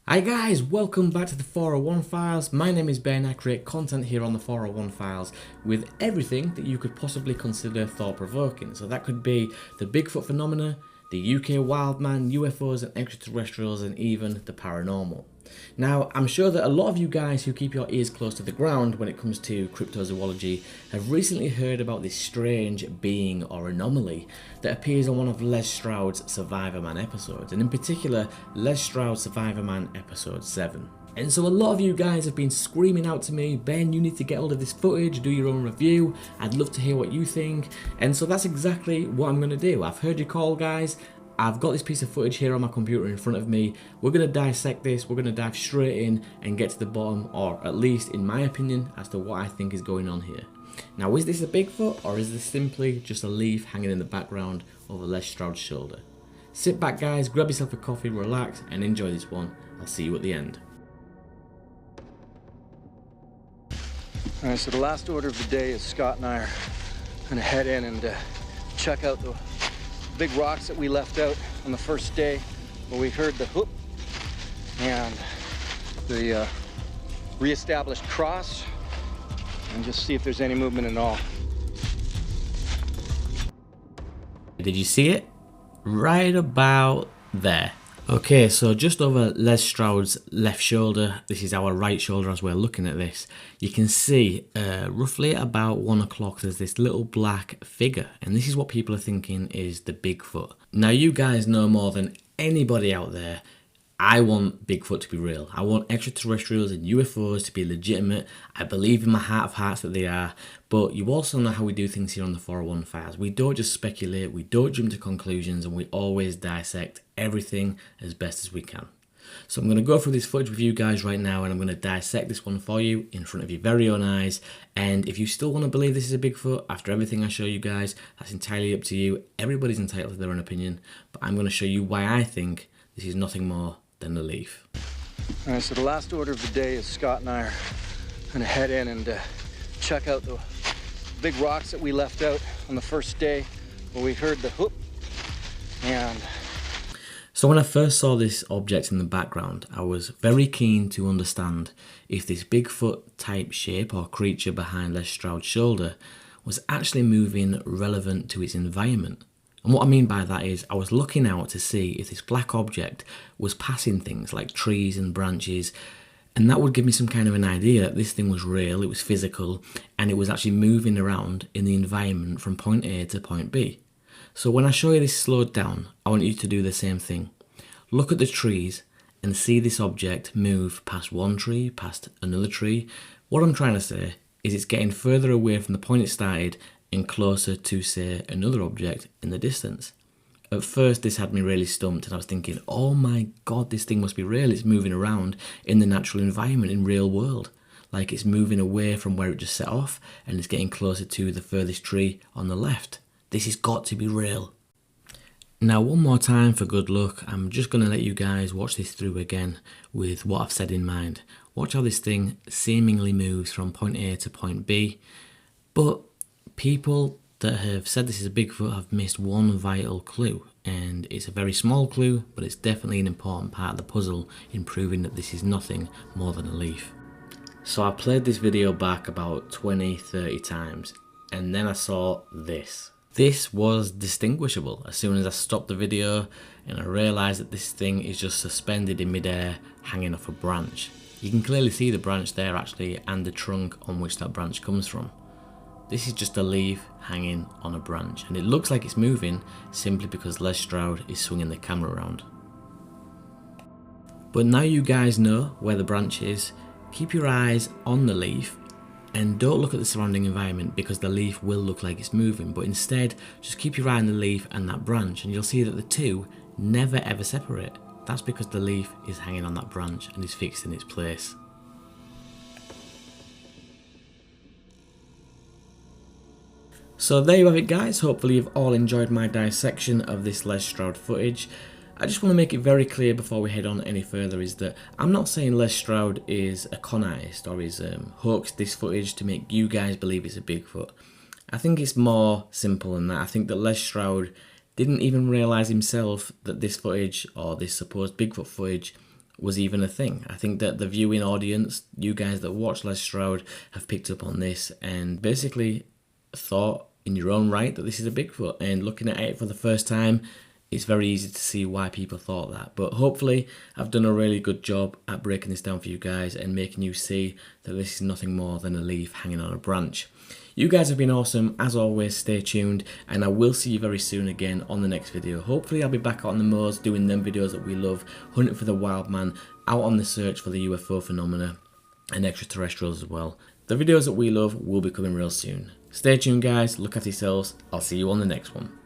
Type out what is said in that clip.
Hi guys, welcome back to the 401 Files. My name is Ben. I create content here on the 401 Files with everything that you could possibly consider thought-provoking. So that could be the Bigfoot phenomena, the UK wildman, UFOs and extraterrestrials, and even the paranormal. Now, I'm sure that a lot of you guys who keep your ears close to the ground when it comes to cryptozoology have recently heard about this strange being or anomaly that appears on one of Les Stroud's Survivorman episodes, and in particular, Les Stroud's Survivorman episode 7. And so a lot of you guys have been screaming out to me, Ben, you need to get hold of this footage, do your own review, I'd love to hear what you think. And so that's exactly what I'm going to do. I've heard your call, guys. I've got this piece of footage here on my computer in front of me. We're going to dissect this, we're going to dive straight in and get to the bottom, or at least in my opinion, as to what I think is going on here. Now, is this a Bigfoot, or is this simply just a leaf hanging in the background over Les Stroud's shoulder? Sit back guys, grab yourself a coffee, relax and enjoy this one. I'll see you at the end. Alright, so the last order of the day is Scott and I are going to head in and check out the big rocks that we left out on the first day where we heard the whoop and the re-established cross, and just see if there's any movement at all. Did you see it? Right about there. Okay, so just over Les Stroud's left shoulder, this is our right shoulder as we're looking at this, you can see roughly about 1 o'clock there's this little black figure, and this is what people are thinking is the Bigfoot. Now you guys know more than anybody out there, I want Bigfoot to be real. I want extraterrestrials and UFOs to be legitimate. I believe in my heart of hearts that they are. But you also know how we do things here on the 401 Files. We don't just speculate, we don't jump to conclusions, and we always dissect everything as best as we can. So I'm going to go through this footage with you guys right now, and I'm going to dissect this one for you in front of your very own eyes. And if you still want to believe this is a Bigfoot after everything I show you guys, that's entirely up to you. Everybody's entitled to their own opinion. But I'm going to show you why I think this is nothing more than the leaf. Alright, so the last order of the day is Scott and I are going to head in and check out the big rocks that we left out on the first day where we heard the whoop and... So when I first saw this object in the background, I was very keen to understand if this Bigfoot type shape or creature behind Les Stroud's shoulder was actually moving relevant to its environment. And what I mean by that is I was looking out to see if this black object was passing things like trees and branches, and that would give me some kind of an idea that this thing was real, it was physical, and it was actually moving around in the environment from point A to point B. So when I show you this slowed down, I want you to do the same thing. Look at the trees and see this object move past one tree, past another tree. What I'm trying to say is it's getting further away from the point it started and closer to, say, another object in the distance. At first this had me really stumped, and I was thinking, oh my god, this thing must be real. It's moving around in the natural environment in real world. Like it's moving away from where it just set off and it's getting closer to the furthest tree on the left. This has got to be real. Now one more time for good luck, I'm just going to let you guys watch this through again with what I've said in mind. Watch how this thing seemingly moves from point A to point B, but people that have said this is a Bigfoot have missed one vital clue, and it's a very small clue, but it's definitely an important part of the puzzle in proving that this is nothing more than a leaf. So I played this video back about 20-30 times, and then I saw this. This was distinguishable as soon as I stopped the video and I realised that this thing is just suspended in midair, hanging off a branch. You can clearly see the branch there actually, and the trunk on which that branch comes from. This is just a leaf hanging on a branch, and it looks like it's moving simply because Les Stroud is swinging the camera around. But now you guys know where the branch is, keep your eyes on the leaf and don't look at the surrounding environment because the leaf will look like it's moving, but instead just keep your eye on the leaf and that branch, and you'll see that the two never ever separate. That's because the leaf is hanging on that branch and is fixed in its place. So there you have it guys, hopefully you've all enjoyed my dissection of this Les Stroud footage. I just want to make it very clear before we head on any further is that I'm not saying Les Stroud is a con artist or is hoaxed this footage to make you guys believe it's a Bigfoot. I think it's more simple than that. I think that Les Stroud didn't even realise himself that this footage, or this supposed Bigfoot footage, was even a thing. I think that the viewing audience, you guys that watch Les Stroud, have picked up on this and basically thought in your own right that this is a Bigfoot. And looking at it for the first time, it's very easy to see why people thought that. But hopefully I've done a really good job at breaking this down for you guys and making you see that this is nothing more than a leaf hanging on a branch. You guys have been awesome. As always, stay tuned, and I will see you very soon again on the next video. Hopefully I'll be back out on the moors doing them videos that we love, hunting for the wild man, out on the search for the UFO phenomena and extraterrestrials as well. The videos that we love will be coming real soon. Stay tuned guys, look after yourselves, I'll see you on the next one.